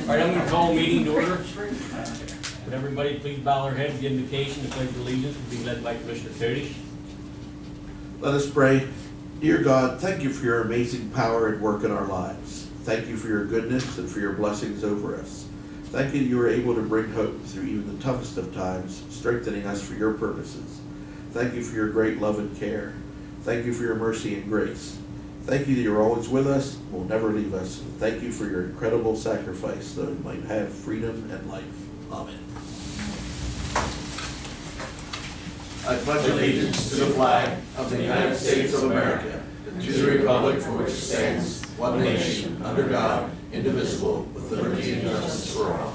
All right, I'm going to call a meeting to order. Would everybody please bow their head and give indication the pledge of allegiance will be led by Commissioner Cody. Let us pray. Dear God, thank you for your amazing power and work in our lives. Thank you for your goodness and for your blessings over us. Thank you that you are able to bring hope through even the toughest of times, strengthening us for your purposes. Thank you for your great love and care. Thank you for your mercy and grace. Thank you that you're always with us, will never leave us. And thank you for your incredible sacrifice so that we might have freedom and life. Amen. I pledge allegiance to the flag of the United States of America, and to the republic for which it stands, one nation, under God, indivisible, with liberty and justice for all.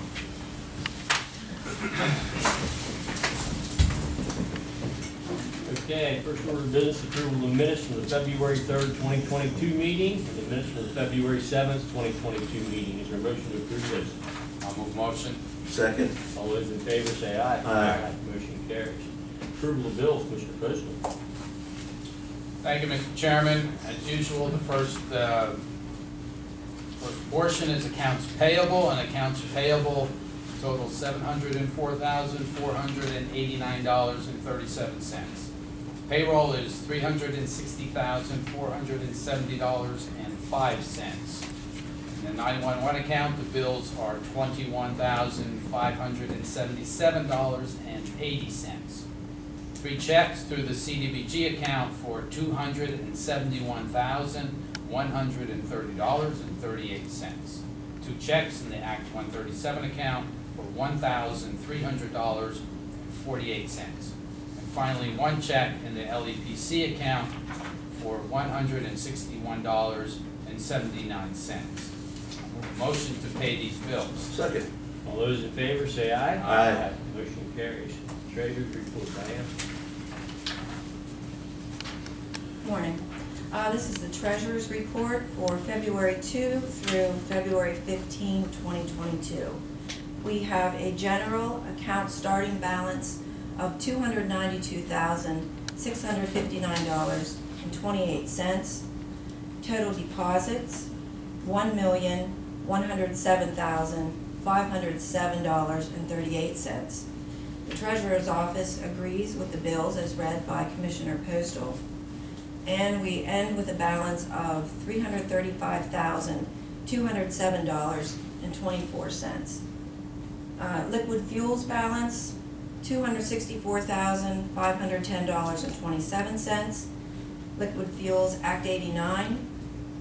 Okay, first order of business, approval of the minutes from the February 3rd, 2022 meeting, and the minutes from the February 7th, 2022 meeting. Is there a motion to approve this? I'll move motion. Second. All those in favor say aye. Aye. Motion carries. Approval of bills, Commissioner Postle. Thank you, Mr. Chairman. As usual, the first portion is accounts payable, and accounts payable total $704,489.37. Payroll is $360,470.05. In the 911 account, the bills are $21,577.80. 3 checks through the CDBG account for $271,130.38. 2 checks in the Act 137 account for $1,300.48. And finally, 1 check in the LEPC account for $161.79. Motion to pay these bills. Second. All those in favor say aye. Aye. Motion carries. Treasurer's report, Diane. Morning. This is the Treasurer's report for February 2 through February 15, 2022. We have a general account starting balance of $292,659.28. Total deposits, $1,107,507.38. The Treasurer's Office agrees with the bills as read by Commissioner Postle. And we end with a balance of $335,207.24. Liquid fuels balance, $264,510.27. Liquid fuels Act 89,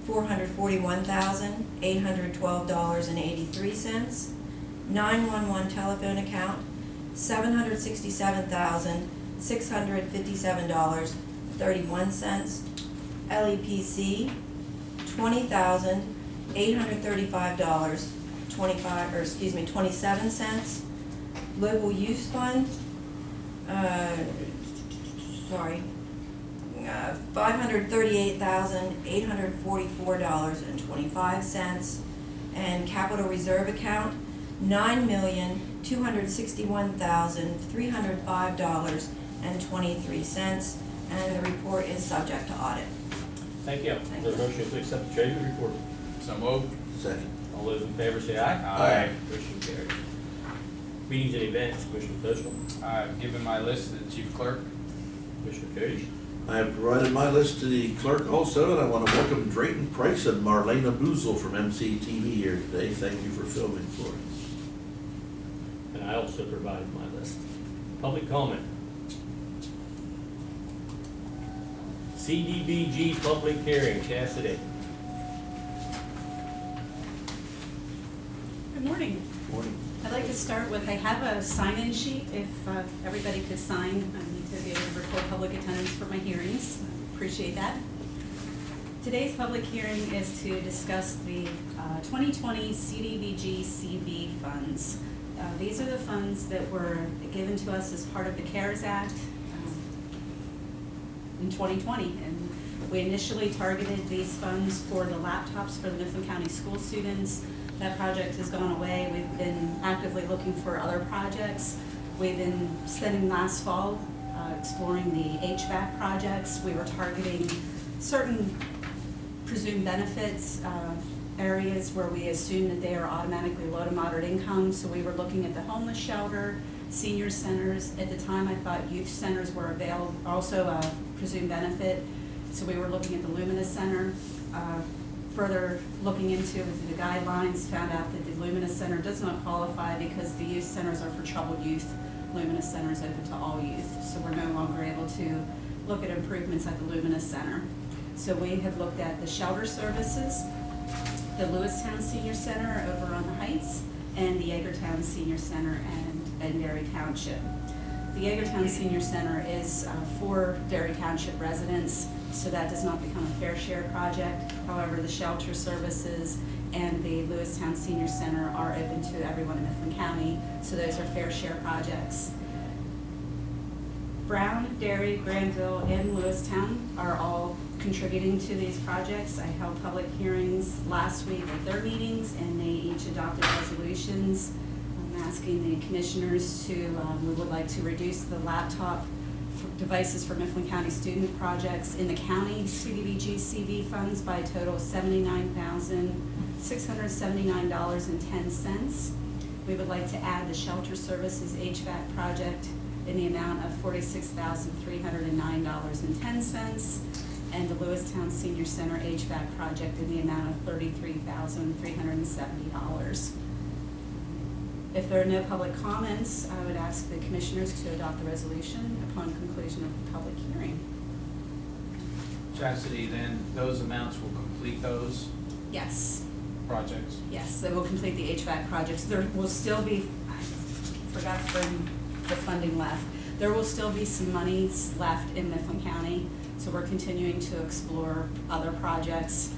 $441,812.83. 911 telephone account, $767,657.31. LEPC, $20,835.27. Local use fund, $538,844.25. And capital reserve account, $9,261,305.23. And the report is subject to audit. Thank you. Is there a motion to accept the treasurer's report? So moved. Second. All those in favor say aye. Aye. Motion carries. Meetings and events, Commissioner Postle. I've given my list to the chief clerk. Commissioner Cody. I have provided my list to the clerk also, and I want to welcome Drayton Price and Marlena Boozle from MCTV here today. Thank you for filming for us. And I also provided my list. Public comment. CDBG public hearing, Chastity. Good morning. Morning. I'd like to start with, I have a sign-in sheet. If everybody could sign, I need to be able to record public attendance for my hearings. I appreciate that. Today's public hearing is to discuss the 2020 CDBG CV funds. These are the funds that were given to us as part of the CARES Act in 2020. And we initially targeted these funds for the laptops for the Mifflin County school students. That project has gone away. We've been actively looking for other projects. We've been spending last fall exploring the HVAC projects. We were targeting certain presumed benefits areas where we assume that they are automatically low to moderate income. So we were looking at the homeless shelter, senior centers. At the time, I thought youth centers were available, also a presumed benefit. So we were looking at the Luminous Center. Further looking into the guidelines, found out that the Luminous Center does not qualify because the youth centers are for troubled youth. Luminous Center is open to all youth. So we're no longer able to look at improvements at the Luminous Center. So we have looked at the shelter services, the Lewistown Senior Center over on the Heights, and the Yeagertown Senior Center and Derry Township. The Yeagertown Senior Center is for Derry Township residents, so that does not become a fair share project. However, the shelter services and the Lewistown Senior Center are open to everyone in Mifflin County, so those are fair share projects. Brown, Derry, Granville, and Lewistown are all contributing to these projects. I held public hearings last week at their meetings, and they each adopted resolutions. I'm asking the commissioners to, we would like to reduce the laptop devices for Mifflin County student projects in the county CDBG CV funds by a total of $79,679.10. We would like to add the shelter services HVAC project in the amount of $46,309.10, and the Lewistown Senior Center HVAC project in the amount of $33,370. If there are no public comments, I would ask the commissioners to adopt the resolution upon conclusion of the public hearing. Chastity, then those amounts will complete those Yes, projects? yes, they will complete the HVAC projects. There will still be, I forgot to bring the funding left. There will still be some monies left in Mifflin County, so we're continuing to explore other projects.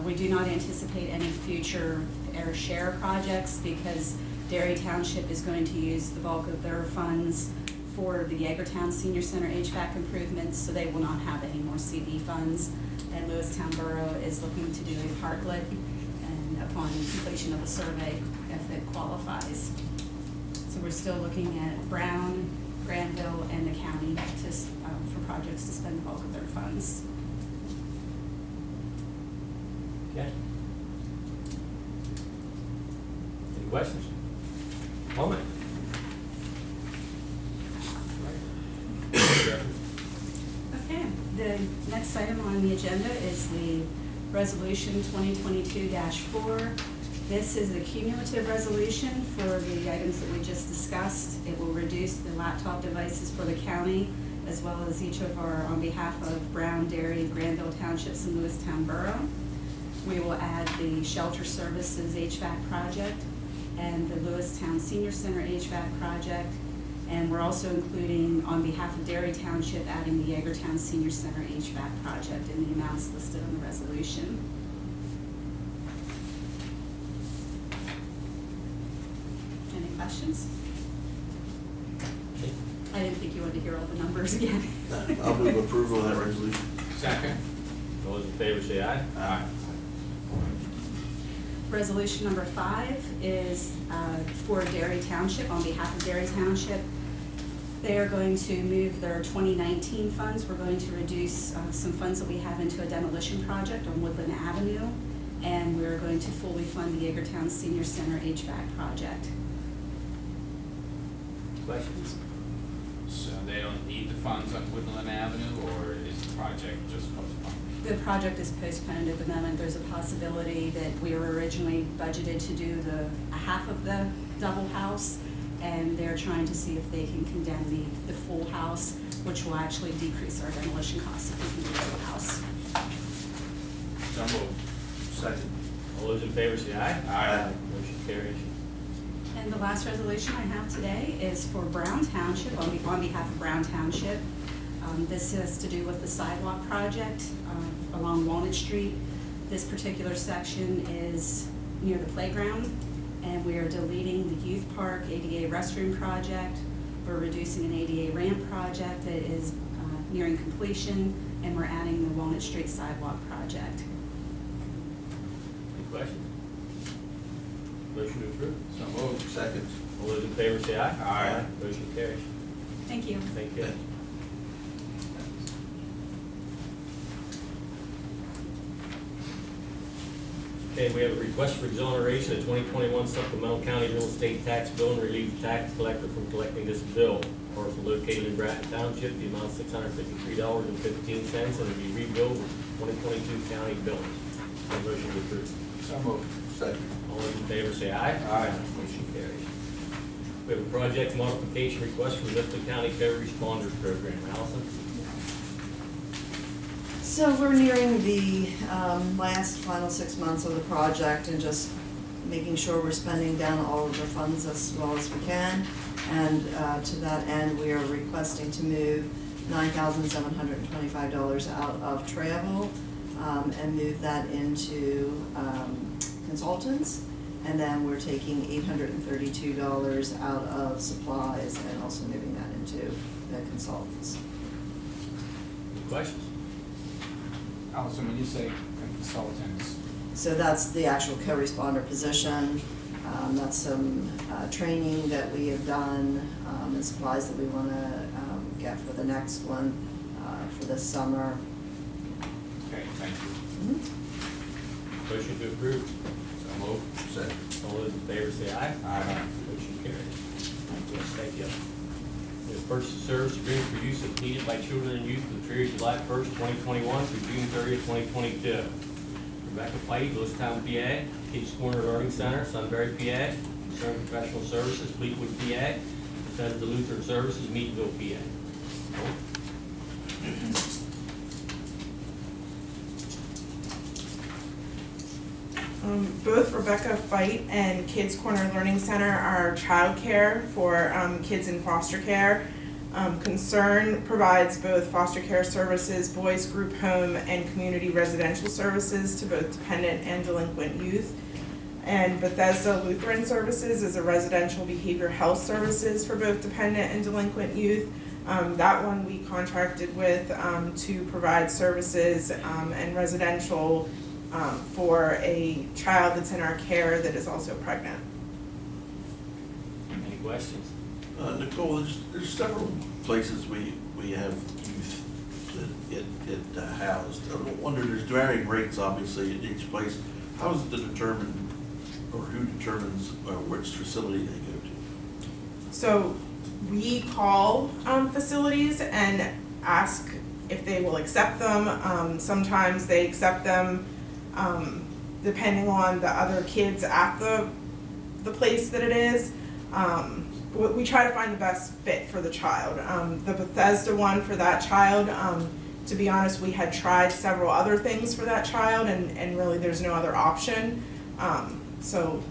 We do not anticipate any future air share projects because Derry Township is going to use the bulk of their funds for the Yeagertown Senior Center HVAC improvements, so they will not have any more CV funds. And Lewistown Borough is looking to do a parklet, and upon completion of the survey, if it qualifies. So we're still looking at Brown, Granville, and the county to, for projects to spend the bulk of their funds. Okay. Any questions? Comment? Okay, the next item on the agenda is the Resolution 2022-4. This is a cumulative resolution for the items that we just discussed. It will reduce the laptop devices for the county, as well as each of our, on behalf of Brown, Derry, Granville Townships, and Lewistown Borough. We will add the Shelter Services HVAC project and the Lewistown Senior Center HVAC project. And we're also including, on behalf of Derry Township, adding the Yeagertown Senior Center HVAC project in the amounts listed on the resolution. Any questions? Okay. I didn't think you wanted to hear all the numbers again. I'll move approval of that resolution. Second? All those in favor say aye. Aye. Resolution number 5 is for Derry Township, on behalf of Derry Township. They are going to move their 2019 funds. We're going to reduce some funds that we have into a demolition project on Woodland Avenue, and we're going to fully fund the Yeagertown Senior Center HVAC project. Questions? So they don't need the funds on Woodland Avenue, or is the project just postponed? The project is postponed at the moment. There's a possibility that we were originally budgeted to do a half of the double house, and they're trying to see if they can condemn the full house, which will actually decrease our demolition costs if we can do the full house. So moved. Second. All those in favor say aye. Aye. Motion carries. And the last resolution I have today is for Brown Township, on behalf of Brown Township. This has to do with the sidewalk project along Walnut Street. This particular section is near the playground, and we are deleting the youth park ADA restroom project. We're reducing an ADA ramp project that is nearing completion, and we're adding the Walnut Street sidewalk project. Any questions? Motion to approve. So moved. Second. All those in favor say aye. Aye. Motion carries. Thank you. Thank you. Okay, we have a request for exoneration of 2021 supplemental county real estate tax bill and relieve the tax collector from collecting this bill. Parcel located in Bratton Township, the amount of $653.15, and it'll be rebilled with 2022 county bills. Motion to approve. So moved. Second. All those in favor say aye. Aye. Motion carries. We have a project modification request from Mifflin County Code Responders Program. Allison? So we're nearing the last final 6 months of the project and just making sure we're spending down all of the funds as well as we can. And to that end, we are requesting to move $9,725 out of travel and move that into consultants. And then we're taking $832 out of supplies and also moving that into the consultants. Any questions? Allison, when you say consultants, So that's the actual co-responder position. That's some training that we have done and supplies that we want to get for the next one for this summer. okay, thank you. Motion to approve. So moved. Second. All those in favor say aye. Aye. Motion carries. Yes, thank you. We have purchase of service agreement for use if needed by children and youth for the period July 1st, 2021 through June 30th, 2022. Rebecca Fight, Lewistown, PA. Kids Corner Learning Center, Sunbury, PA. Concerned Professional Services, Fleetwood, PA. Bethesda Lutheran Services, Meadville, PA. Both Rebecca Fight and Kids Corner Learning Center are childcare for kids in foster care. Concern provides both foster care services, boys group home, and community residential services to both dependent and delinquent youth. And Bethesda Lutheran Services is a residential behavioral health services for both dependent and delinquent youth. That one we contracted with to provide services and residential for a child that's in our care that is also pregnant. Any questions? Nicole, there's several places we have youth that get housed. I wonder, there's varying rates obviously at each place. How is it determined, or who determines which facility they go to? So we call facilities and ask if they will accept them. Sometimes they accept them depending on the other kids at the place that it is. We try to find the best fit for the child. The Bethesda one for that child, to be honest, we had tried several other things for that child and really there's no other option. So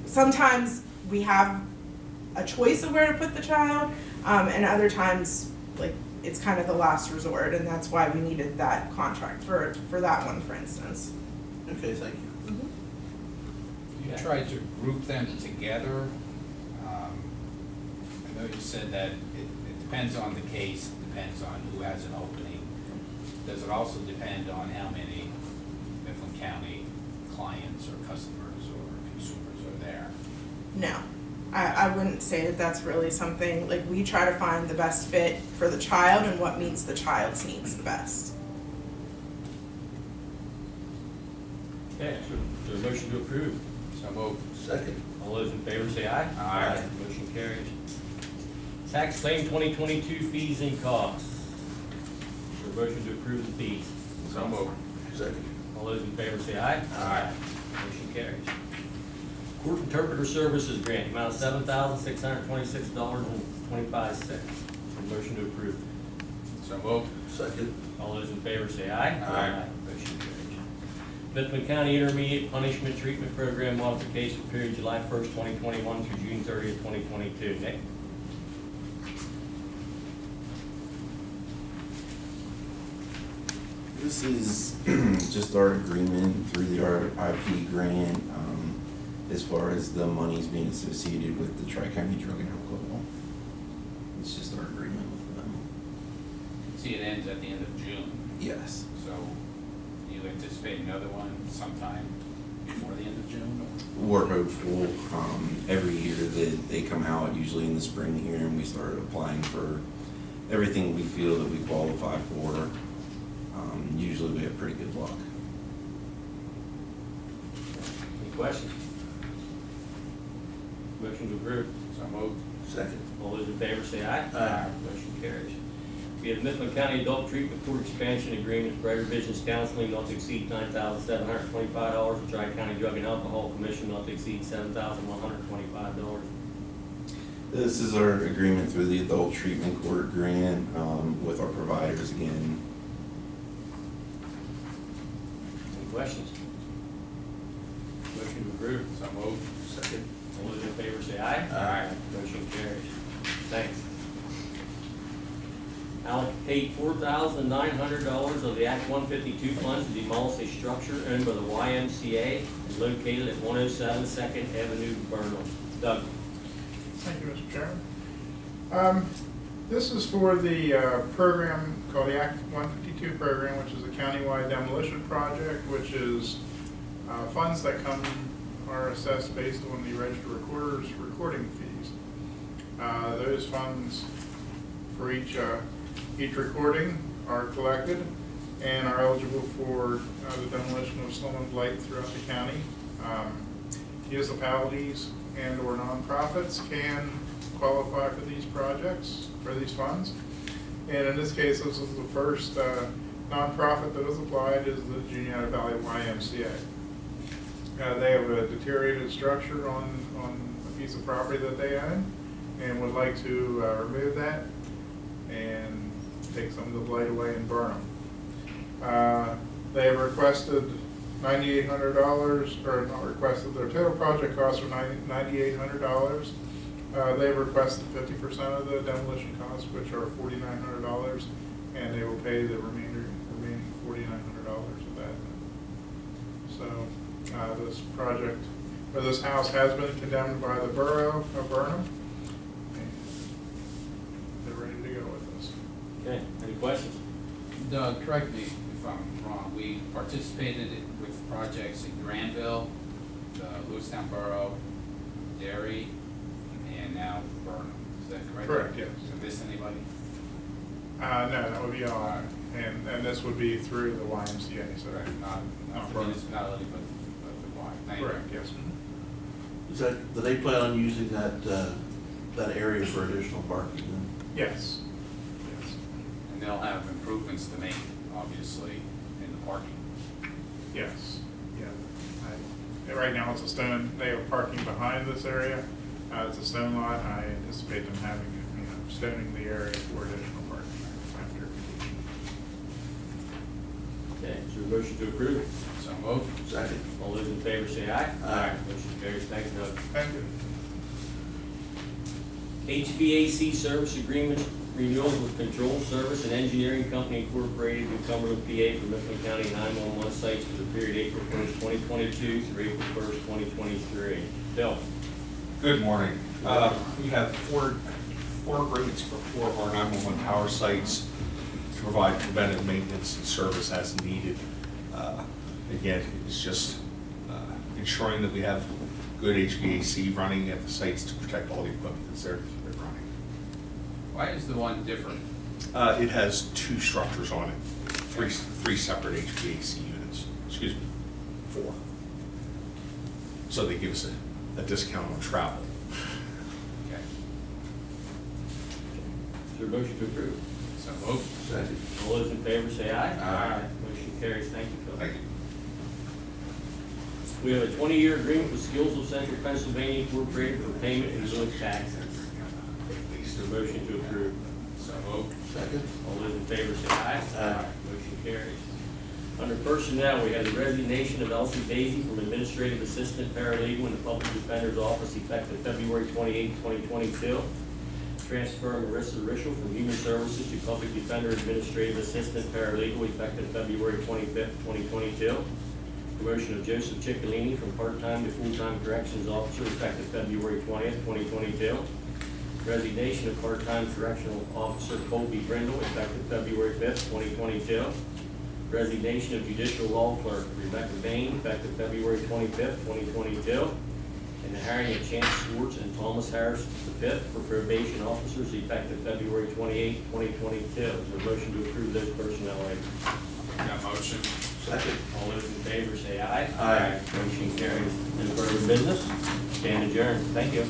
sometimes we have a choice of where to put the child, and other times like it's kind of the last resort, and that's why we needed that contract for that one, for instance. Okay, thank you. You tried to group them together. I know you said that it depends on the case, it depends on who has an opening. Does it also depend on how many Mifflin County clients or customers or consumers are there? No, I wouldn't say that that's really something, like we try to find the best fit for the child and what meets the child's needs the best. Okay, so is there a motion to approve? So moved. Second. All those in favor say aye. Aye. Motion carries. Tax claim 2022 fees and costs. Is there a motion to approve the fees? So moved. Second. All those in favor say aye. Aye. Motion carries. Court interpreter services grant, amount of $7,626.25. Motion to approve. So moved. Second. All those in favor say aye. Aye. Motion carries. Mifflin County Intermediate Punishment Treatment Program modification period July 1st, 2021 through June 30th, 2022. Nick? This is just our agreement through the RIP grant, as far as the monies being associated with the TriCounty drug and alcohol. It's just our agreement with them. See, it ends at the end of June, Yes. so you anticipate another one sometime before the end of June? We're hopeful, every year that they come out, usually in the spring here, and we start applying for everything we feel that we qualify for. Usually we have pretty good luck. questions? Motion to approve. So moved. Second. All those in favor say aye. Aye. Motion carries. We have Mifflin County Adult Treatment Court Expansion Agreement for Brighter Visions Counseling not to exceed $9,725, and TriCounty Drug and Alcohol Commission not to exceed $7,125. This is our agreement through the adult treatment court grant, with our providers again. Any questions? Motion to approve. So moved. Second. All those in favor say aye. Aye. Motion carries. Thanks. Allocate $4,900 of the Act 152 funds to demolish a structure owned by the YMCA and located at 107 Second Avenue, Burnham. Doug. Thank you, Mr. Chairman. This is for the program called the Act 152 program, which is a countywide demolition project, which is funds that are assessed based on the registered recorder's recording fees. Those funds for each recording are collected and are eligible for the demolition of slum and blight throughout the county. Municipalities and or nonprofits can qualify for these projects, for these funds. And in this case, this is the first nonprofit that has applied is the Juniata Valley YMCA. They have a deteriorated structure on a piece of property that they own and would like to remove that and take some of the blight away and burn them. They have requested $9,800, or not requested, their total project costs are $9,800. They've requested 50% of the demolition costs, which are $4,900, and they will pay the remaining $4,900 of that. So this project, or this house has been condemned by the borough of Burnham, and they're ready to go with this. Okay, any questions? Doug, correct me if I'm wrong, we participated with projects in Granville, the Lewistown Borough, Derry, and now Burnham. Is that correct? Correct, yes. Did I miss anybody? No, that would be all, and this would be through the YMCA, so. Correct, not the Burnham. municipality, but the Y. Thank you. Correct, yes. Do they plan on using that area for additional parking then? Yes. Yes. And they'll have improvements to make, obviously, in the parking. Yes, yeah. Right now it's a stone, they have parking behind this area. It's a stone lot. I anticipate them having, stoning the area for additional parking after completion. Okay, is there a motion to approve? So moved. Second. All those in favor say aye. Aye. Motion carries. Thanks, Doug. Thank you. HVAC service agreement renewal with Control Service and Engineering Company Incorporated in Cumberland, PA for Mifflin County 911 sites for the period April 1st, 2022 through April 1st, 2023. Bill. Good morning. We have four agreements for 4 of our 911 tower sites to provide preventive maintenance and service as needed. Again, it's just ensuring that we have good HVAC running at the sites to protect all the equipment that's there running. Why is the one different? It has 2 structures on it, three separate HVAC units. Excuse me, 4. So they give us a discount on travel. Okay. Is there a motion to approve? So moved. Second. All those in favor say aye. Aye. Motion carries. Thank you, Phil. Thank you. We have a 20-year agreement with Skills of Central Pennsylvania Incorporated for payment in lieu of taxes. Is there a motion to approve? So moved. Second. All those in favor say aye. Aye. Motion carries. Under personnel, we have the resignation of Elsie Daisy from Administrative Assistant Paralegal in the Public Defender's Office effective February 28, 2022. Transfer Marissa Rischel from Human Services to Public Defender Administrative Assistant Paralegal effective February 25th, 2022. Promotion of Joseph Ciccolini from part-time to full-time corrections officer effective February 20th, 2022. Resignation of part-time correctional officer Colby Brindle effective February 5th, 2022. Resignation of judicial law clerk Rebecca Bain effective February 25th, 2022. And the hiring of Chance Schwartz and Thomas Harris V for probation officers effective February 28th, 2022. Is there a motion to approve those personnel items? That motion. Second. All those in favor say aye. Aye. Motion carries. Any further business? Stand adjourned. Thank you.